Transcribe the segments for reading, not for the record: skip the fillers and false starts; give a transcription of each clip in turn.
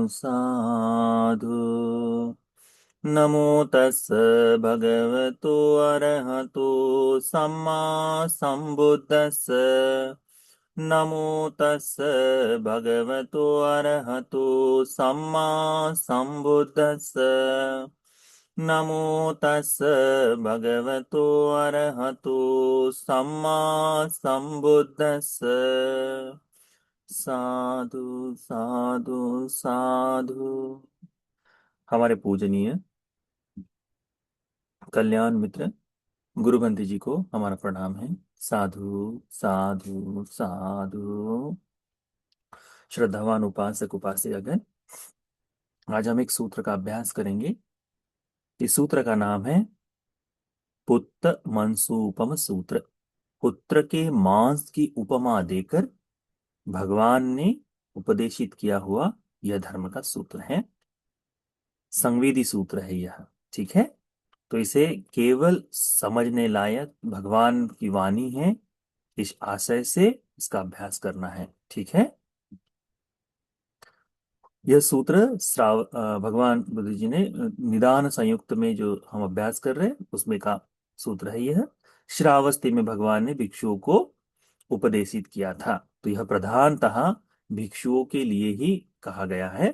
साधु। नमो तस् भगवतो अरहतो सम्मा संबुद्धस्स। नमो तस् भगवतो अरहतो सम्मा संबुद्धस्स। नमो तस् भगवतो अरहतो सम्मा संबुद्धस्स। साधु साधु साधु। हमारे पूजनीय कल्याण मित्र गुरुबंदी जी को हमारा प्रणाम है। साधु साधु साधु। श्रद्धावान उपासक उपास्यगण, आज हम एक सूत्र का अभ्यास करेंगे। इस सूत्र का नाम है पुत्र मंसूपम सूत्र। पुत्र के मांस की उपमा देकर भगवान ने उपदेशित किया हुआ यह धर्म का सूत्र है। संवेदी सूत्र है यह, ठीक है। तो इसे केवल समझने लायक भगवान की वाणी है, इस आशय से इसका अभ्यास करना है, ठीक है। यह सूत्र भगवान बुद्ध जी ने निदान संयुक्त में जो हम अभ्यास कर रहे हैं उसमें का सूत्र है यह। श्रावस्ती में भगवान ने भिक्षुओं को उपदेशित किया था, तो यह प्रधानतः भिक्षुओं के लिए ही कहा गया है।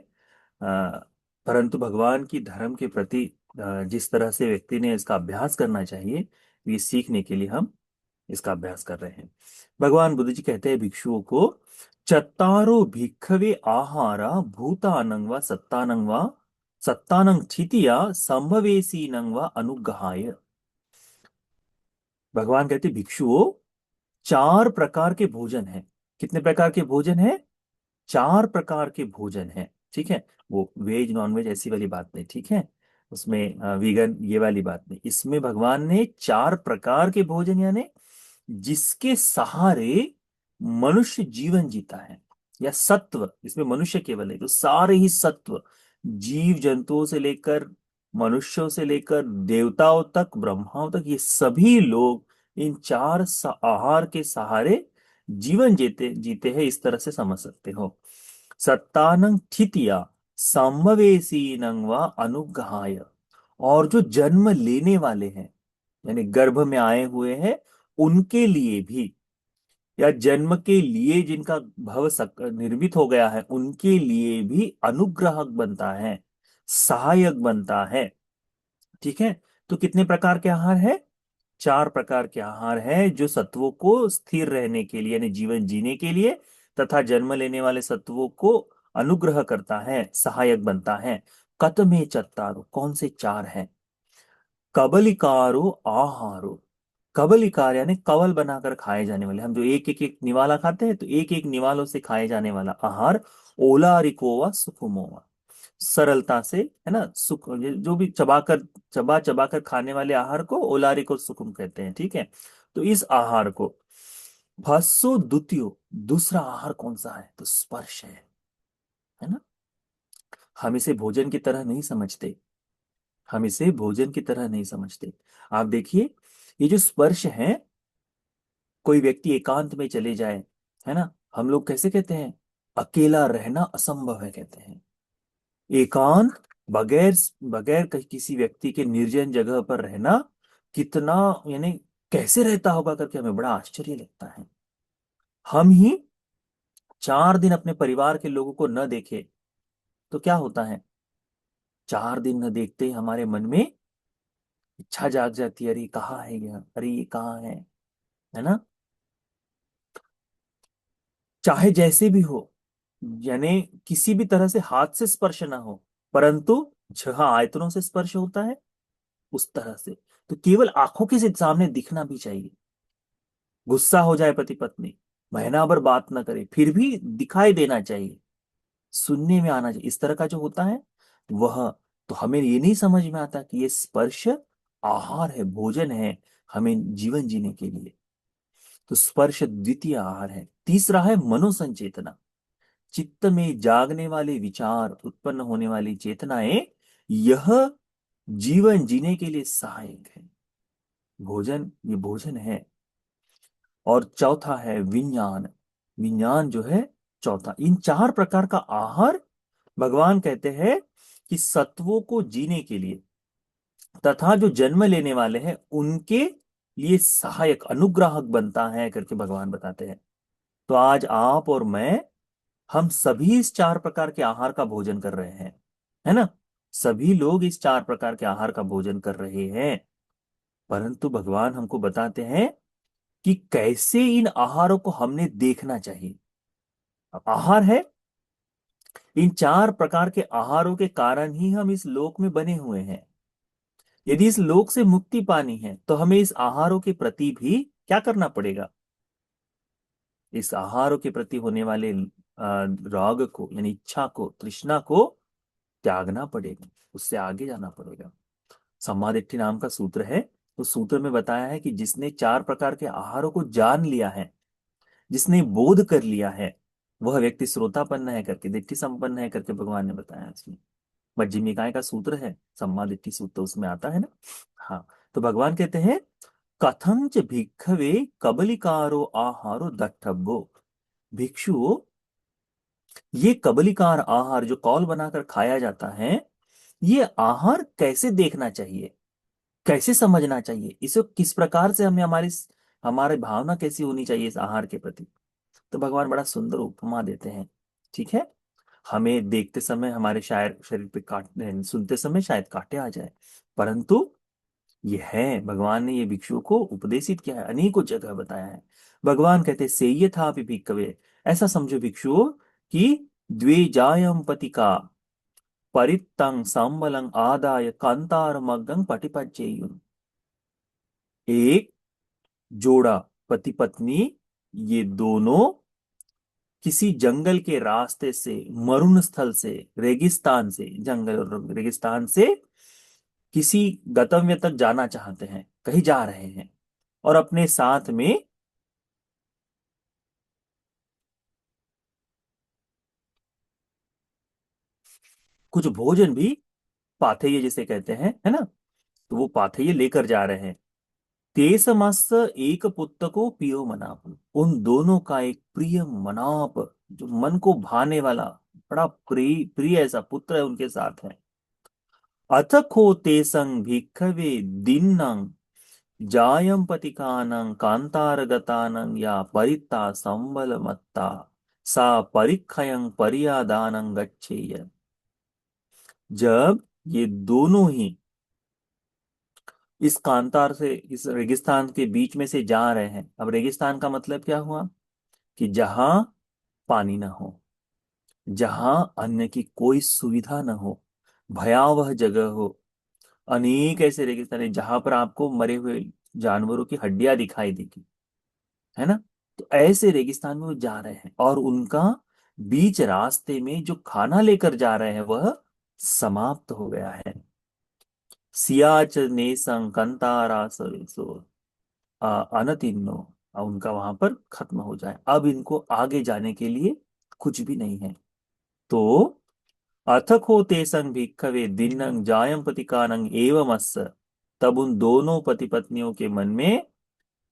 परंतु भगवान की धर्म के प्रति जिस तरह से व्यक्ति ने इसका अभ्यास करना चाहिए, ये सीखने के लिए हम इसका अभ्यास कर रहे हैं। भगवान बुद्ध जी कहते हैं भिक्षुओं को, चत्तारो भिक्खवे आहारा भूतानं वा सत्तानं वा सत्तानं स्थितिया संभवेशीनं वा अनुग्रहाय। भगवान कहते भिक्षुओं, चार प्रकार के भोजन हैं। कितने प्रकार के भोजन हैं? चार प्रकार के भोजन हैं, ठीक है। वो वेज नॉन वेज ऐसी वाली बात नहीं, ठीक है। उसमें वीगन ये वाली बात नहीं। इसमें भगवान ने चार प्रकार के भोजन यानी जिसके सहारे मनुष्य जीवन जीता है, या सत्व, इसमें मनुष्य केवल है तो सारे ही सत्व, जीव जंतुओं से लेकर मनुष्यों से लेकर देवताओं तक ब्रह्माओं तक, ये सभी लोग इन चार आहार के सहारे जीवन जीते जीते हैं, इस तरह से समझ सकते हो। सत्तानं ठितिया संभवेशीनं वा अनुग्रहाय। और जो जन्म लेने वाले हैं यानी गर्भ में आए हुए हैं उनके लिए भी, या जन्म के लिए जिनका निर्मित हो गया है उनके लिए भी अनुग्राहक बनता है, सहायक बनता है, ठीक है। तो कितने प्रकार के आहार है? चार प्रकार के आहार है जो सत्वों को स्थिर रहने के लिए यानी जीवन जीने के लिए तथा जन्म लेने वाले सत्वों को अनुग्रह करता है, सहायक बनता है। कतमे चत्तारो, कौन से चार हैं? कबलिकारो आहारो। कबलिकार यानी कवल बनाकर खाए जाने वाले, हम जो एक एक एक निवाला खाते हैं तो एक एक निवालों से खाए जाने वाला आहार। ओलारिकोवा सुकुमोवा, सरलता से, है ना, सुख, जो भी चबा चबा कर खाने वाले आहार को ओलारिको सुकुम कहते हैं, ठीक है। तो इस आहार को भस्सो द्वितीयो, दूसरा आहार कौन सा है? तो स्पर्श है ना। हम इसे भोजन की तरह नहीं समझते, हम इसे भोजन की तरह नहीं समझते। आप देखिए, ये जो स्पर्श है, कोई व्यक्ति एकांत में चले जाए, है ना, हम लोग कैसे कहते हैं? अकेला रहना असंभव है कहते हैं। एकांत, बगैर बगैर किसी व्यक्ति के निर्जन जगह पर रहना कितना, यानी कैसे रहता होगा करके हमें बड़ा आश्चर्य लगता है। हम ही 4 दिन अपने परिवार के लोगों को न देखे तो क्या होता है? 4 दिन न देखते ही हमारे मन में इच्छा जाग जाती है, अरे कहाँ है यह, अरे ये कहाँ है ना। चाहे जैसे भी हो, यानी किसी भी तरह से हाथ से स्पर्श ना हो, परंतु जहां आयतनों से स्पर्श होता है उस तरह से, तो केवल आंखों के सामने दिखना भी चाहिए। गुस्सा हो जाए पति पत्नी, महीना भर बात ना करे, फिर भी दिखाई देना चाहिए, सुनने में आना चाहिए, इस तरह का जो होता है वह। तो हमें ये नहीं समझ में आता कि ये स्पर्श आहार है, भोजन है हमें जीवन जीने के लिए। तो स्पर्श द्वितीय आहार है। तीसरा है मनोसंचेतना, चित्त में जागने वाले विचार, उत्पन्न होने वाली चेतनाएं, यह जीवन जीने के लिए सहायक है। भोजन, ये भोजन है। और चौथा है विज्ञान, विज्ञान जो है चौथा। इन चार प्रकार का आहार भगवान कहते हैं कि सत्वों को जीने के लिए तथा जो जन्म लेने वाले हैं उनके लिए सहायक अनुग्राहक बनता है करके भगवान बताते हैं। तो आज आप और मैं, हम सभी इस चार प्रकार के आहार का भोजन कर रहे हैं, है ना। सभी लोग इस चार प्रकार के आहार का भोजन कर रहे हैं। परंतु भगवान हमको बताते हैं कि कैसे इन आहारों को हमने देखना चाहिए। अब आहार है, इन चार प्रकार के आहारों के कारण ही हम इस लोक में बने हुए हैं। यदि इस लोक से मुक्ति पानी है तो हमें इस आहारों के प्रति भी क्या करना पड़ेगा। इस आहारों के प्रति होने वाले राग को, यानी इच्छा को, तृष्णा को त्यागना पड़ेगा, उससे आगे जाना पड़ेगा। सम्मादिट्ठी नाम का सूत्र है। उस सूत्र में बताया है कि जिसने चार प्रकार के आहारों को जान लिया है, जिसने बोध कर लिया है, वह व्यक्ति श्रोतापन्न है करके, दिट्ठी संपन्न है करके भगवान ने बताया इसमें। मज्जिम निकाय का सूत्र है सम्मादिट्ठी सूत्र, उसमें आता है ना। हाँ, तो भगवान कहते हैं कथं च भिक्खवे कबलिकारो आहारो दट्ठब्बो। भिक्षु, ये कबलिकार आहार जो कौल बनाकर खाया जाता है, ये आहार कैसे देखना चाहिए, कैसे समझना चाहिए, इसे किस प्रकार से हमें हमारी भावना कैसी होनी चाहिए इस आहार के प्रति। तो भगवान बड़ा सुंदर उपमा देते हैं। ठीक है, हमें देखते समय हमारे शायर शरीर पे काट, सुनते समय शायद कांटे आ जाए, परंतु ये है, भगवान ने ये भिक्षुओं को उपदेशित किया है, अनेकों जगह बताया है। भगवान कहते से ये था भिक्खवे, ऐसा समझो भिक्षुओं कि द्विजायम पतिका परित्तं संबलं आदाय कांतारमग्गं पटिपच्चेयुः। एक जोड़ा पति पत्नी, ये दोनों किसी जंगल के रास्ते से, मरुन स्थल से, रेगिस्तान से, जंगल और रेगिस्तान से किसी गंतव्य तक जाना चाहते हैं, कहीं जा रहे हैं, और अपने साथ में कुछ भोजन भी, पाथेय जिसे कहते हैं, है ना, तो वो पाथेय लेकर जा रहे हैं। तेसमस एक पुत्र को पियो मनाप, उन दोनों का एक प्रिय मनाप, जो मन को भाने वाला, बड़ा प्रिय प्रिय ऐसा पुत्र है उनके साथ है। अथ को तेसं भिक्खवे दिन्नं जायं पतिकानं कांतारगतानं या परित्ता संबलमत्ता सा परिक्षयं परियादानं गच्छेय। जब ये दोनों ही इस कांतार से, इस रेगिस्तान के बीच में से जा रहे हैं, अब रेगिस्तान का मतलब क्या हुआ कि जहां पानी ना हो, जहां अन्न की कोई सुविधा ना हो, भयावह जगह हो, अनेक ऐसे रेगिस्तान है जहां पर आपको मरे हुए जानवरों की हड्डियां दिखाई देगी, है ना। तो ऐसे रेगिस्तान में वो जा रहे हैं, और उनका बीच रास्ते में जो खाना लेकर जा रहे हैं वह समाप्त हो गया है। सियाच नेसं कंतारा सो अनतिन्नो, उनका वहां पर खत्म हो जाए, अब इनको आगे जाने के लिए कुछ भी नहीं है। तो अथ को तेसं भिक्खवे दिन्नं जायं पतिकानं एवमस्य, तब उन दोनों पति पत्नियों के मन में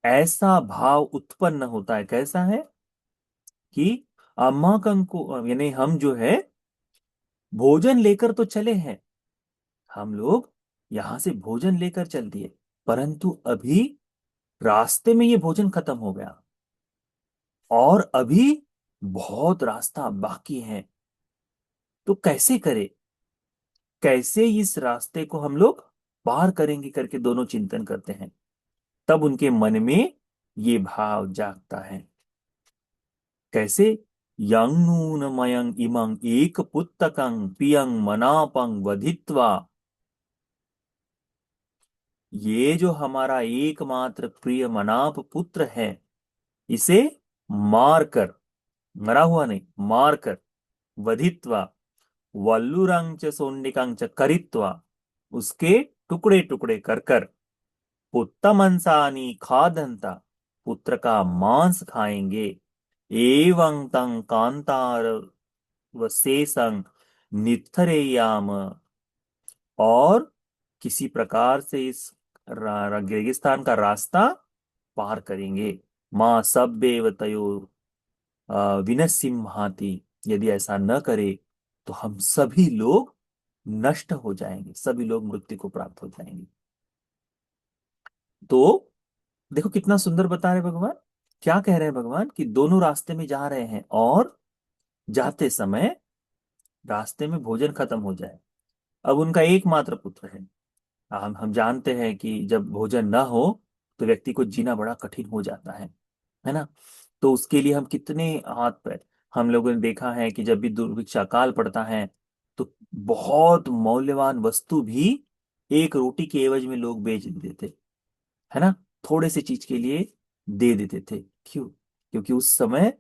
ऐसा भाव उत्पन्न होता है, कैसा है कि अम्मा को, यानी हम जो है भोजन लेकर तो चले हैं, हम लोग यहां से भोजन लेकर चल दिए, परंतु अभी रास्ते में ये भोजन खत्म हो गया, और अभी बहुत रास्ता बाकी है। तो कैसे करें, कैसे इस रास्ते को हम लोग पार करेंगे करके दोनों चिंतन करते हैं। तब उनके मन में ये भाव जागता है, कैसे, यं नूनमयं इमं एक पुत्तकं पियं मनापं वधित्वा, ये जो हमारा एकमात्र प्रिय मनाप पुत्र है, इसे मारकर, मरा हुआ नहीं, मारकर, वधित्वा, वल्लुरं च सोंडिकं च करित्वा, उसके टुकड़े टुकड़े कर कर, पुत्तमंसानि खादंता, पुत्र का मांस खाएंगे, एवं तं कांतार वशेषं नित्थरेयाम, और किसी प्रकार से इस रेगिस्तान का रास्ता पार करेंगे। माँ सब्बेव तयो विनस्सिंहाति, यदि ऐसा न करे तो हम सभी लोग नष्ट हो जाएंगे, सभी लोग मृत्यु को प्राप्त हो जाएंगे। तो देखो कितना सुंदर बता रहे भगवान। क्या कह रहे हैं भगवान कि दोनों रास्ते में जा रहे हैं और जाते समय रास्ते में भोजन खत्म हो जाए। अब उनका एकमात्र पुत्र है। हम जानते हैं कि जब भोजन न हो तो व्यक्ति को जीना बड़ा कठिन हो जाता है ना। तो उसके लिए हम कितने हाथ पैर, हम लोगों ने देखा है कि जब भी दुर्भिक्षा काल पड़ता है तो बहुत मौल्यवान वस्तु भी एक रोटी के एवज में लोग बेच देते थे, है ना। थोड़े से चीज के लिए दे देते थे। क्यों? क्योंकि उस समय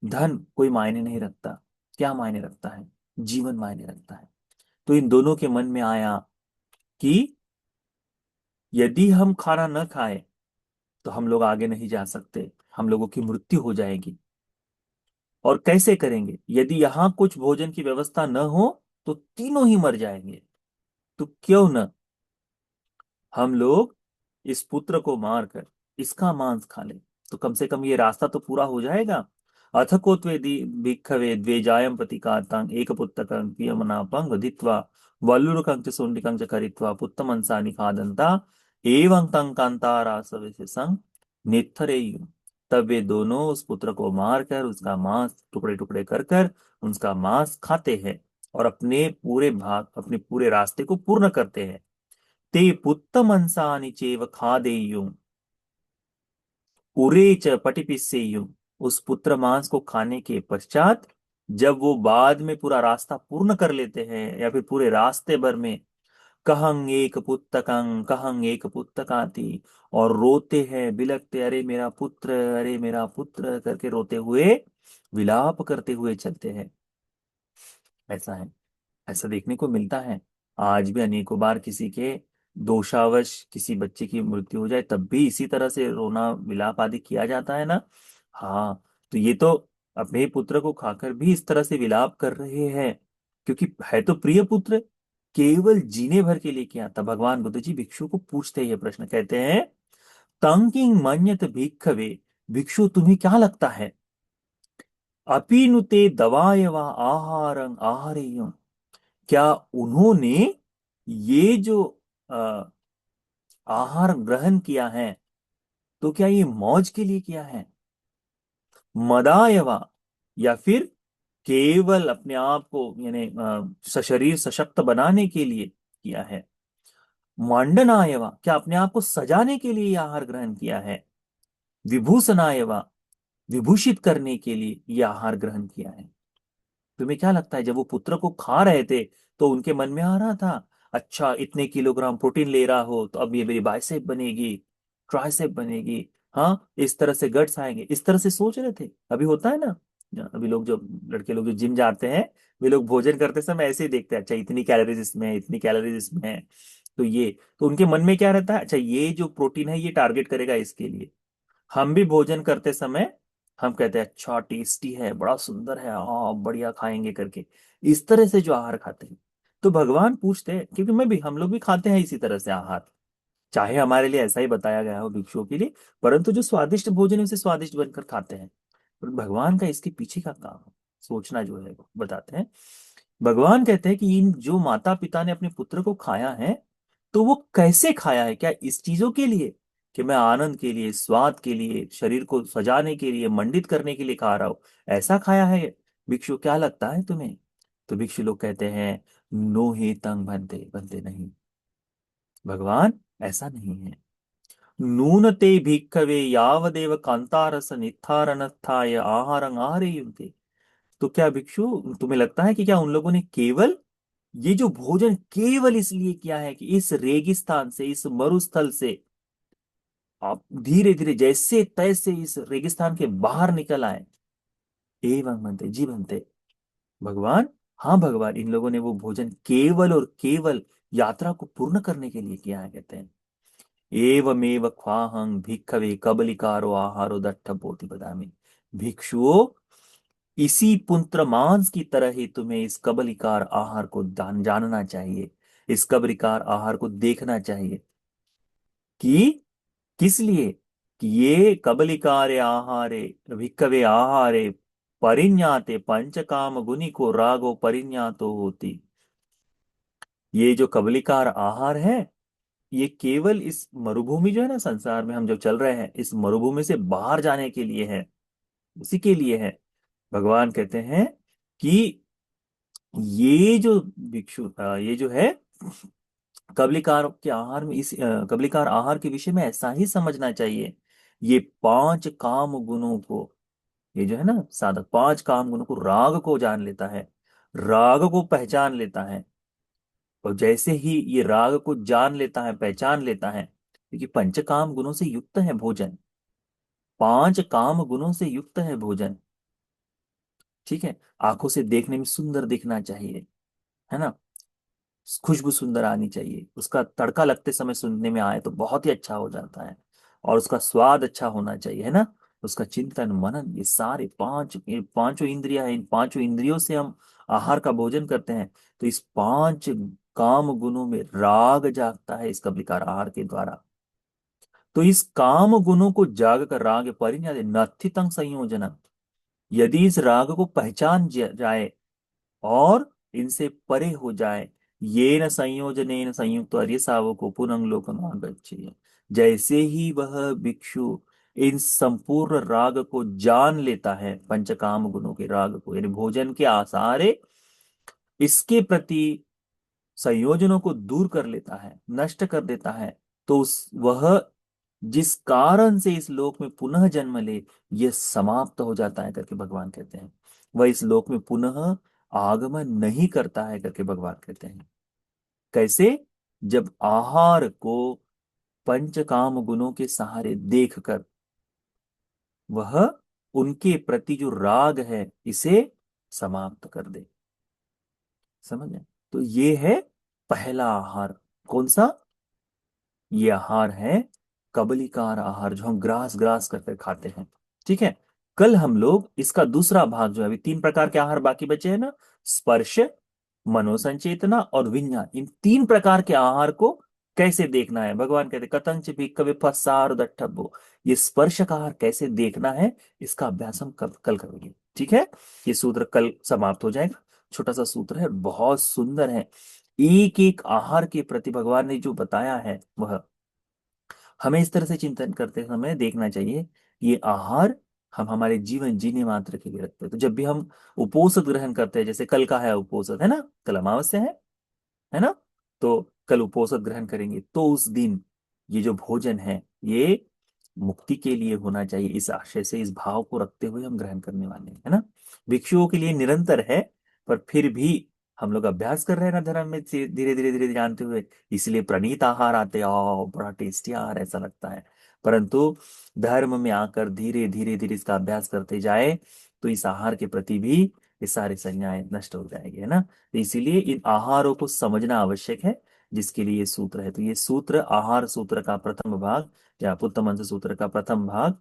धन कोई मायने नहीं रखता। क्या मायने रखता है? जीवन मायने रखता है। तो इन दोनों के मन में आया कि यदि हम खाना न खाएं तो हम लोग आगे नहीं जा सकते, हम लोगों की मृत्यु हो जाएगी। और कैसे करेंगे? यदि यहां कुछ भोजन की व्यवस्था न हो तो तीनों ही मर जाएंगे। तो क्यों न हम लोग इस पुत्र को मारकर इसका मांस खा लें, तो कम से कम ये रास्ता तो पूरा हो जाएगा। अथ को त्वे भिक्खवे द्वेजायं प्रतिकातां एक पुस्तकं पियमनापं वधित्वा वल्लुरकं च सोंडिकं च करित्वा पुत्तमंसा निखादन्ता एवं तं कांतारासविशं नित्थरेयुः। तब वे दोनों उस पुत्र को मारकर उसका मांस टुकड़े टुकड़े कर कर उसका मांस खाते हैं और अपने पूरे रास्ते को पूर्ण करते हैं। ते पुत्तमंसानि चैव खादेयुः उरे च पटिपिस्सेयुः। उस पुत्र मांस को खाने के पश्चात जब वो बाद में पूरा रास्ता पूर्ण कर लेते हैं या फिर पूरे रास्ते भर में कहं एक पुस्तकाति, और रोते हैं बिलखते, अरे मेरा पुत्र, अरे मेरा पुत्र करके रोते हुए विलाप करते हुए चलते हैं। ऐसा है, ऐसा देखने को मिलता है। आज भी अनेकों बार किसी के दोषावश किसी बच्चे की मृत्यु हो जाए तब भी इसी तरह से रोना विलाप आदि किया जाता है ना। हाँ, तो ये तो अपने ही पुत्र को खाकर भी इस तरह से विलाप कर रहे हैं, क्योंकि है तो प्रिय पुत्र, केवल जीने भर के लिए किया। तब भगवान बुद्ध जी भिक्षु को पूछते हैं, ये प्रश्न कहते हैं, तंकिंग मन्यत भिक्खवे, भिक्षु तुम्हें क्या लगता है, अपीनुते दवाय व आहारं आहारेयम, क्या उन्होंने ये जो अ, आहार ग्रहण किया है तो क्या ये मौज के लिए किया है, मदायवा, या फिर केवल अपने आप को यानी सशरीर सशक्त बनाने के लिए किया है, मांडनायवा, क्या अपने आप को सजाने के लिए ये आहार ग्रहण किया है, विभूषणायवा, विभूषित करने के लिए ये आहार ग्रहण किया है। तुम्हें क्या लगता है जब वो पुत्र को खा रहे थे तो उनके मन में आ रहा था, अच्छा इतने किलोग्राम प्रोटीन ले रहा हो तो अब ये मेरी बाइसेप बनेगी, ट्राइसेप बनेगी, हाँ इस तरह से गट्स आएंगे, इस तरह से सोच रहे थे? अभी होता है ना, अभी लोग जो लड़के लोग जो जिम जाते हैं वे लोग भोजन करते समय ऐसे ही देखते हैं, अच्छा इतनी कैलोरीज इसमें है, इतनी कैलोरीज इसमें है। तो ये तो उनके मन में क्या रहता है, अच्छा ये जो प्रोटीन है ये टारगेट करेगा इसके लिए। हम भी भोजन करते समय हम कहते हैं अच्छा टेस्टी है, बड़ा सुंदर है, हाँ बढ़िया खाएंगे करके, इस तरह से जो आहार खाते हैं। तो भगवान पूछते हैं, क्योंकि मैं भी हम लोग भी खाते हैं इसी तरह से आहार, चाहे हमारे लिए ऐसा ही बताया गया हो भिक्षुओं के लिए, परंतु जो स्वादिष्ट भोजन है उसे स्वादिष्ट बनकर खाते हैं। पर भगवान का इसके पीछे का काम सोचना जो है वो बताते हैं। भगवान कहते हैं कि इन जो माता पिता ने अपने पुत्र को खाया है तो वो कैसे खाया है, क्या इस चीजों के लिए कि मैं आनंद के लिए, स्वाद के लिए, शरीर को सजाने के लिए, मंडित करने के लिए खा रहा हूं, ऐसा खाया है भिक्षु? क्या लगता है तुम्हें? तो भिक्षु लोग कहते हैं, नो ही तंग बनते बनते नहीं भगवान, ऐसा नहीं है। नूनते भिक्खवे यावदेव कांतारस नित्थारनत्थाय आहारं आहारेयुंते। तो क्या भिक्षु तुम्हें लगता है कि क्या उन लोगों ने केवल ये जो भोजन केवल इसलिए किया है कि इस रेगिस्तान से, इस मरुस्थल से आप धीरे धीरे जैसे तैसे इस रेगिस्तान के बाहर निकल आए? एवं बनते जी बनते भगवान, हाँ भगवान, इन लोगों ने वो भोजन केवल और केवल यात्रा को पूर्ण करने के लिए किया है, कहते हैं। एवमेव ख्वाहं भिक्खवे कबलिकारो आहारो दट्ठ बोधि बदामी। भिक्षुओं, इसी पुत्र मांस की तरह ही तुम्हें इस कबलिकार आहार को जानना चाहिए, इस कबलिकार आहार को देखना चाहिए कि किस लिए, कि ये कबलिकारे आहारे भिक्खवे आहारे परिज्ञाते पंच काम गुनी को रागो परिज्ञातो होती। ये जो कबलिकार आहार है, ये केवल इस मरुभूमि जो है ना, संसार में हम जो चल रहे हैं, इस मरुभूमि से बाहर जाने के लिए है, उसी के लिए है। भगवान कहते हैं कि ये जो भिक्षु ये जो है कबलिकार के आहार में, इस कबलिकार आहार के विषय में ऐसा ही समझना चाहिए। ये पांच काम गुणों को, ये जो है ना साधक, पांच काम गुणों को, राग को जान लेता है, राग को पहचान लेता है। और जैसे ही ये राग को जान लेता है, पहचान लेता है, क्योंकि पंच काम गुणों से युक्त है भोजन, पांच काम गुणों से युक्त है भोजन। ठीक है, आंखों से देखने में सुंदर दिखना चाहिए, है ना, खुशबू सुंदर आनी चाहिए, उसका तड़का लगते समय सुनने में आए तो बहुत ही अच्छा हो जाता है, और उसका स्वाद अच्छा होना चाहिए, है ना। उसका चिंतन मनन, ये सारे पांच, ये पांचों इंद्रियां हैं, इन पांचों इंद्रियों से हम आहार का भोजन करते हैं। तो इस पांच काम गुणों में राग जागता है इसका विकार आहार के द्वारा। तो इस काम गुणों को जाग कर, राग परिज्ञाते नत्थितं संयोजन, यदि इस राग को पहचान जाए और इनसे परे हो जाए, ये न संयोजनेन संयुक्त अर्य सावको पुनर्लोकमागच्छेत्। जैसे ही वह भिक्षु इन संपूर्ण राग को जान लेता है, पंचकाम गुणों के राग को, यानी भोजन के आसारे इसके प्रति संयोजनों को दूर कर लेता है, नष्ट कर देता है, तो उस वह जिस कारण से इस लोक में पुनः जन्म ले, यह समाप्त हो जाता है करके भगवान कहते हैं। वह इस लोक में पुनः आगमन नहीं करता है करके भगवान कहते हैं। कैसे? जब आहार को पंचकाम गुणों के सहारे देखकर वह उनके प्रति जो राग है इसे समाप्त कर दे। समझ गए? तो ये है पहला आहार। कौन सा? ये आहार है कबलिकार आहार, जो हम ग्रास ग्रास करके खाते हैं। ठीक है, कल हम लोग इसका दूसरा भाग, जो है अभी तीन प्रकार के आहार बाकी बचे हैं ना, स्पर्श, मनोसंचेतना और विज्ञान, इन तीन प्रकार के आहार को कैसे देखना है, भगवान कहते कतंच भी कवि फसार दट्ठब्बो। ये स्पर्श का आहार कैसे देखना है, इसका अभ्यास हम कल करेंगे। ठीक है, ये सूत्र कल समाप्त हो जाएगा। छोटा सा सूत्र है, बहुत सुंदर है। एक एक आहार के प्रति भगवान ने जो बताया है, वह हमें इस तरह से चिंतन करते समय देखना चाहिए। ये आहार हम हमारे जीवन जीने मात्र के लिए रखते हैं। तो जब भी हम उपोषद ग्रहण करते हैं, जैसे कल का है उपोषद, है ना, कल अमावस्या है ना, तो कल उपोषद ग्रहण करेंगे, तो उस दिन ये जो भोजन है, ये मुक्ति के लिए होना चाहिए, इस आशय से, इस भाव को रखते हुए हम ग्रहण करने वाले हैं, है ना। भिक्षुओं के लिए निरंतर है, पर फिर भी हम लोग अभ्यास कर रहे हैं ना धर्म में, धीरे धीरे धीरे जानते हुए, इसलिए प्रणीत आहार आते हैं, बड़ा टेस्टी आहार ऐसा लगता है। परंतु धर्म में आकर धीरे धीरे धीरे इसका अभ्यास करते जाए, तो इस आहार के प्रति भी ये सारी संज्ञाएं नष्ट हो जाएगी, है ना। तो इसीलिए इन आहारों को समझना आवश्यक है, जिसके लिए ये सूत्र है। तो ये सूत्र, आहार सूत्र का प्रथम भाग, या पुत्तमंत्र सूत्र का प्रथम भाग,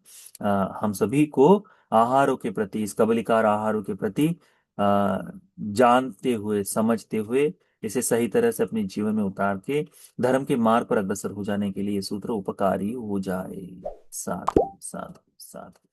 हम सभी को आहारों के प्रति, इस कबलिकार आहारों के प्रति जानते हुए, समझते हुए, इसे सही तरह से अपने जीवन में उतार के धर्म के मार्ग पर अग्रसर हो जाने के लिए ये सूत्र उपकारी हो जाए। साधु साधु साधु।